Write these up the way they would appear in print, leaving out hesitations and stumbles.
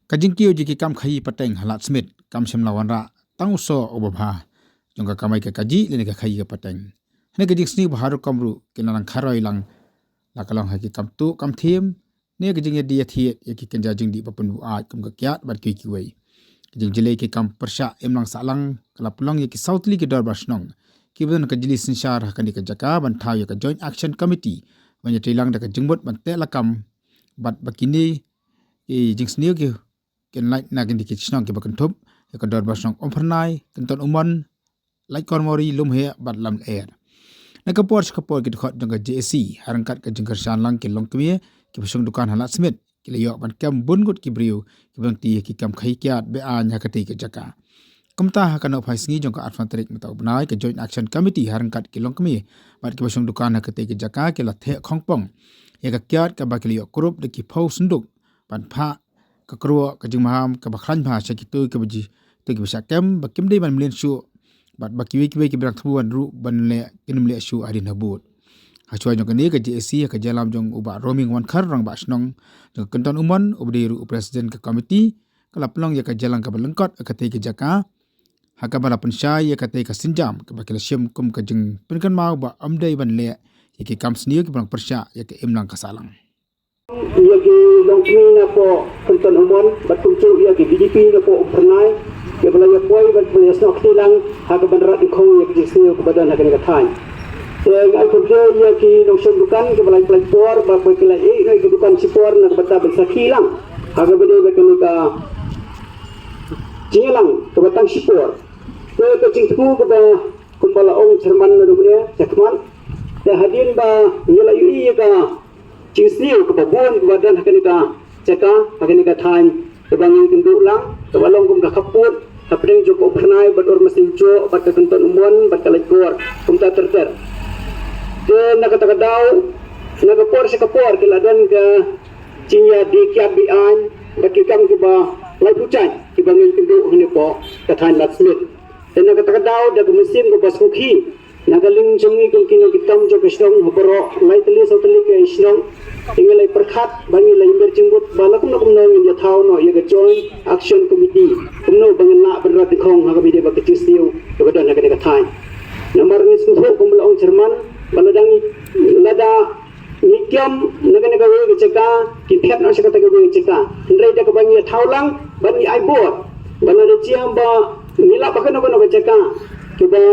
Kajingkiyo jiki kam khayi pateng halat smith kam shemlawan ra tang uso obabha jongka kamai ka kaji lene ka khayi ka pateng hne kajing sni baharu kamru kinarang kharoi lang lakalang haki kam tu kam thiem ne kajing ya dia thiet yaki kenja jing di papun bu a kam ka kyat bat ki kiwei kajing jile ki kam persha emlang salang kala pulang yaki southly ki dor basnong kiban ka jili sinshar hakani ka jaka ban thaw ya ka joint action committee wanya trilang da ka jingbot ban te lakam bat bakini jing sni ki ken lai na ken dikit snong ke bakan thop ya ka dor basnong omphernai ken ton umon lai kormori lum he bat lam air na ka por ki khot jong ka JC harangkat ka jingkar shan lang ke long kmie ki basung dukan halat smith ki le yo ban kam bungut ki briu ki bang ti ki kam khai kyat be a nya ka ti ka jaka kamta ha kana phai sngi jong ka arfantrik mata ubnai ka joint action committee harangkat ki long kmie bat ki basung dukan ha ka ti ki jaka ke la the khongpong ya ka kyat ka ba ki yo group de ki phau sunduk ban pha ka kruwa ka jingmaham ka bakhran bha sakitu ka baji to ki bisa kem bakim dei ban mlen shu bat bakiwi ki brak thuan ru ban le kinum le shu arin habut ha choi jong ka ne ka JC ka jalam jong uba roaming wan khar rang ba snong jong kanton umon ubdi ru president ka committee kala plong ya ka jalang ka balengkot ka te ki jaka ha ka bala pensai ya ka te ka sinjam ka bakila syem kum ka jing penkan mau ba amdei ban le ya ki kam sniu ki bang persya ya ka imlang ka salang yaki longkmi na po kanton umon batumcu yaki BDP na po pernai ya belaya poi bat punya snok tilang ha ka banrat khong yaki jisni ko badan ha ka thai ngai ko je yaki nongson dukan ke belai play por ba poi kala ngai ke dukan sipor na bata basa khilang ha ka bede ba ka jilang ke batang sipor ke cing tu ke ba kumpala ong cerman na dunia jakman da hadin ba yela yu ka Cinsniu ke babon ke badan hakanika ceka hakanika thain ke bangin kendu lang ke balong kum ka kaput kapring joko pernai badur mesin jo bat ka kenton umon bat ka lekor kum ta terter de nak kata kadau nak por se kapor ke ladan ke cinya di kiat bi an bat ki kam ke ba lai pucai ke bangin kendu hne po ka thain lat smith de nak kata kadau da mesin ko basukhi nagaling jongi kung kino kitam jo kisnong hoporo lai tali so tali ke isnong ingalai perkhat bangi lai imber jingbut balakum nakum no in yathau no ye joint action committee kumno bangna berat khong ha kabide ba kecisiu to badan ha ka thai nomor ni smu kumla ong jerman baladang lada nikyam naga we cheka ki phet no sakata ga we cheka ndrai da ka bangi yathau lang bangi ai bor balada chiam ba nila bakano no cheka ke ba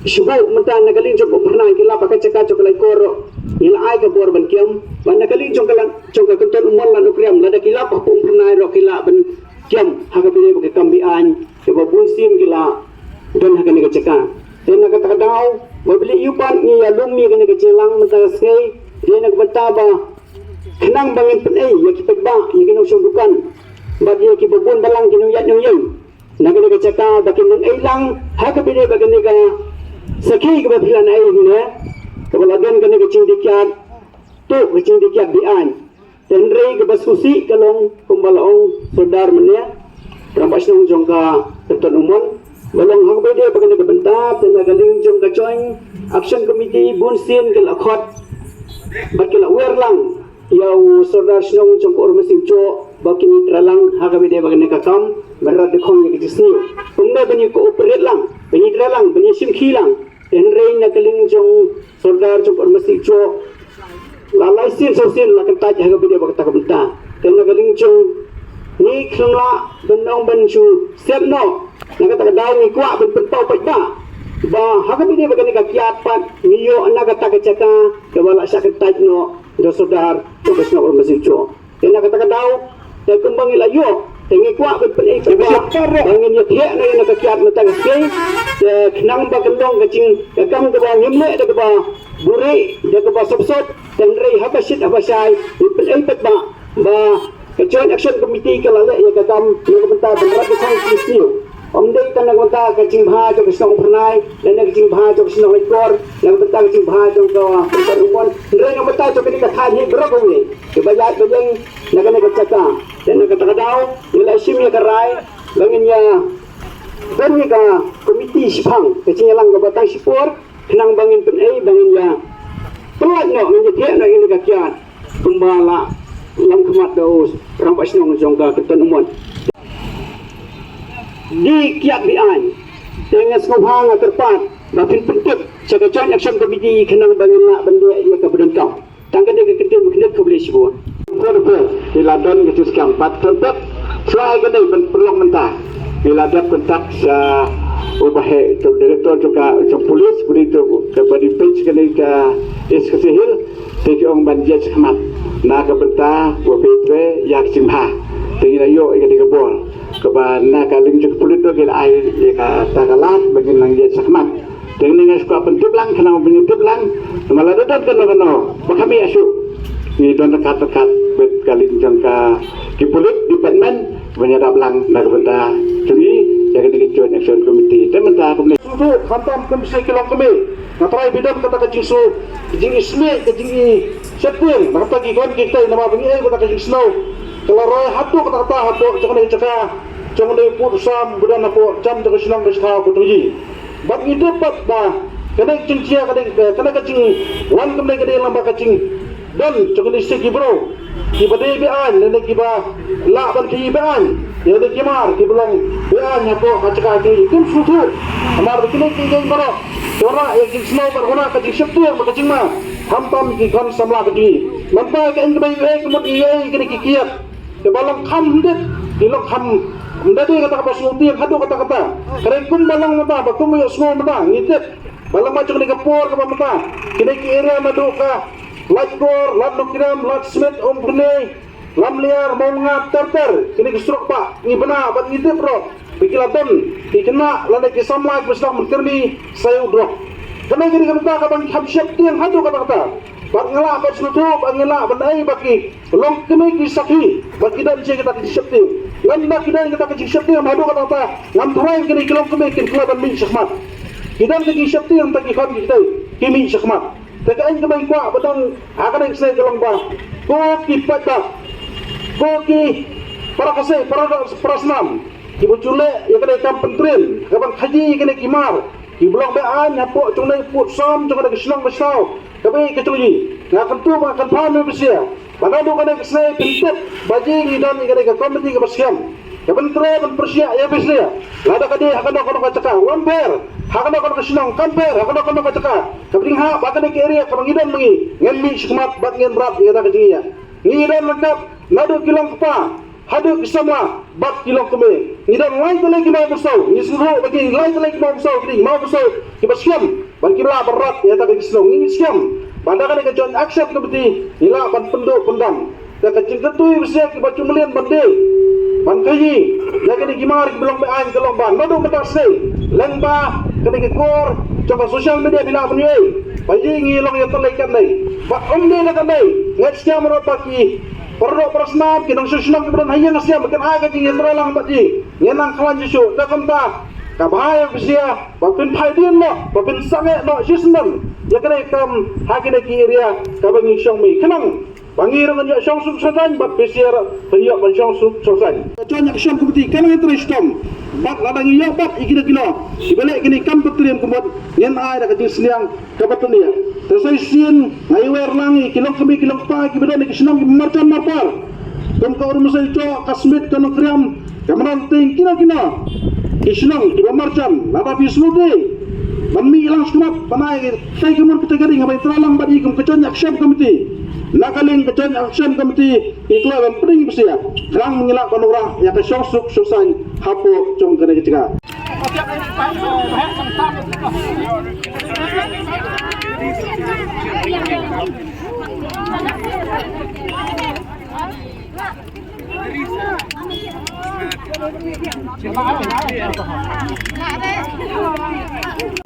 Syukur mentah nagaling jom pernah kila pakai cekak coklai koro ila ai ka bor ban kiam ban nagaling jom ka kenton umon lan ukriam lada kila pa pun pernah ro kila ban kiam ha ka bide pakai kambi an ke babun sim kila don ha ka ni ka cekak den nak kata dau ba beli yupan ni ya lumi ka ni ka celang mentah sei dia nak bata ba kenang bangin pen ya ki pegba ya ki no dukan ba dia ki babun balang ki no yat no yeng nak ni ka cekak bakin nang ailang ha ka bide ba ni ka sakhi ke bafilan ai ne kebalagan kene ke cindikiat tu ke cindikiat bi an tenrei ke basusi kalong kumbalaong saudar menia rambas nong jongka keton umon balong hak bede bagane ke bentap tenaga ling jongka joint action committee bunsin ke lakhot bakila werlang yau saudar snong jongka ormesim cho bakini tralang hak bede bagane ka kam berat de khong ke jisniu kumne bani ko operate lang bani tralang bani simkhi lang enrei nakaling jong saudar jong ormasi cho lalai sin so sin la kata jaga bide bakta kabenta ten nakaling jong ni khla benong ben chu sep no nakata kadau ni kwa ben pau pa ba haka bide bagani ka kiat pat niyo anaka ta kachaka ke wala sa kata no do saudar to besno ormasi cho ten nakata kadau te kumbang ilayo tengi kwa ben pen bangin ya thia na na ka kiat mata ke kenang ba kendong kacing kakam ke ba ngimle de ke ba buri de ke ba sop tenrei habasit habasai pen pet ba ke joint action committee ke lale ya kakam no benta berat ke sang kristiu omdei kan nak benta kacing bha jo kesong pernai dan kacing bha jo kesong ekor yang benta kacing bha jo ke benta umon rei no benta jo ke ka thai hi bro we ke bayat bejeng nak ne kacaka dan nak kadau nilai sim ya karai bangin ya Bani ka komiti sipang kecing lang ka batang sipor kenang bangin pen bangin ya pelat no menjadi no ini kakian pembala lam kemat daus orang pasnong jongga keton umon di kiat bian dengan semua terpat bapin pentut cakacan action komiti kenang bangina benda ia ke berdentang tangga dia ketin mungkin ke boleh sebuah bila don ke skam pat tempat try ke dia perlu mentah bila dia kontak sa ubah itu direktur juga polis begitu ke body page ke ke iskasihil teki ong banjir sekhmat na ke benta wa petre yak simha teki ayo ke digabol ke na ka ling juga polis tu ke ai ka takalat bagi nang je sekhmat teki ningas ko penting lang kana penting lang malah dadan kano kami asyuk ni don dekat bet kali jangka ki polis department menyadap lang na ke benta jadi yang ketiga joint action committee dan mentah kemudian itu khantam komisi kilong kami natrai bidam kata kajing so kajing ismi kajing sepung nak lagi kon kita nama bengi kata kajing snow kalau roy hatu kata hatu jangan dia put sam budan apa jam jaga silang bestha ko tuji bat itu pat dah kena cincia kena kajing wan kemudian kena lamba kajing dan jangan istri bro kiba debian nene kiba la ban kibaan ya de kimar kiblong bian ya po kacaka ti kim sutu amar bikini ti geng baro ora ya jing snow bar hona ka jing sheptu makajing ma hampam ki kon samla ka ji mampa ka ing bai kemut ye kini kikiat ke balang kham det dilok kham ndade kata ka suti hadu kata karen kum balang mata ba kum yo snow mata ngitet balang ma ni kapor ka mata kini ki area madu ka Lajkor, Lam Nukiram, Lam Smith, Brunei, Lam Liar, mau ngater kini kestruk pak, ini benar, bat itu bro, bikilaton, dikena, lalu kisamlah, bersedang menkermi, saya udroh. Karena kini kata kabang habsyat tiang hadu kata, bat ngelak, bat selutup, bat ngelak, bat naik baki, long kini kisaki, bat kita dicek kita kisyak tiang, landa kita kita kisyak tiang hadu kata, ngam terai kini kilong kini kini kelaban min syakmat, kita kisyak tiang tak kifan kita, kimi syakmat. Tekaan kembali kuat bedang akan yang saya jalan bah. Koki pada, koki para kasih para senam. Ibu cule yang kena ikan pentrin, kapan haji kena kimar. Ibu long bean nyapuk cunai put sam cunai kesenang besau. Tapi keculi, ngakan tu makan panu besia. Pada tu kena kesai pintet bajing dan kena ke komiti ke bersiam. Kapan tre berpersiap ya besia. Lada kadi akan nak cakap wampir. Hakana kon kesenang kamper, hakana kon kacaka. Kabring ha bakane ke area kabangidan mengi. Ngen mi sikmat bat ngen rat ya tak jingia. Ngidan lengkap nadu kilong kepa. Hadu kisama bat kilong keme. Ngidan lain lagi mau besau. Ni suruh bagi lain lagi mau besau kini mau besau. Kibasiam ban kibla berat ya tak kesenang. Ngi siam. Pada kan ke joint action committee ila ban penduk pendam. Tak kecing ketui besia kibacu melian bande. Ban kayi. Jaga ni gimar belum bean kelong ban. Nadu betak sei. Lengba kena kekor coba sosial media bila punyai bagi ngilong yang terlekat ni bak omni kata ni ngat sia menurut baki perlu persnam kinong sosial kemudian hayang sia makan aga jing teralang baki ngenang kawan jisu tak kenta kabahaya besia bapin phaidin no bapin sange no sisman ya kena kam hakine ki area kabangi xiongmi kenang bangi rangan ya xiong suk sadan bap besia peyok ban xiong suk sadan conyak xiong kubti kenang interestom bak ladang iya bak ikina kilo dibalik kini kam petriam kumot nyen ai da kajing seniang kapatun ya tersai sin ngai wer langi kilong kemi kilong pa ki bedon ki senam ki marcan mapar tum ka urus sai co kasmit kana kriam kamran ting kina ki senam ki marcan laba pi slude banmi ilang skumap panai tai kumon petagari ngabai teralang badi kum kecon action committee nakaling kecon action committee ikla ban pring besia rang mengilak panurah ya ke sosuk sosan hapo trong kena kecika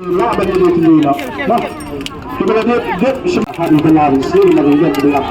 lah bagi dia sendiri lah kita dia semangat di tengah sini lagi dia dengar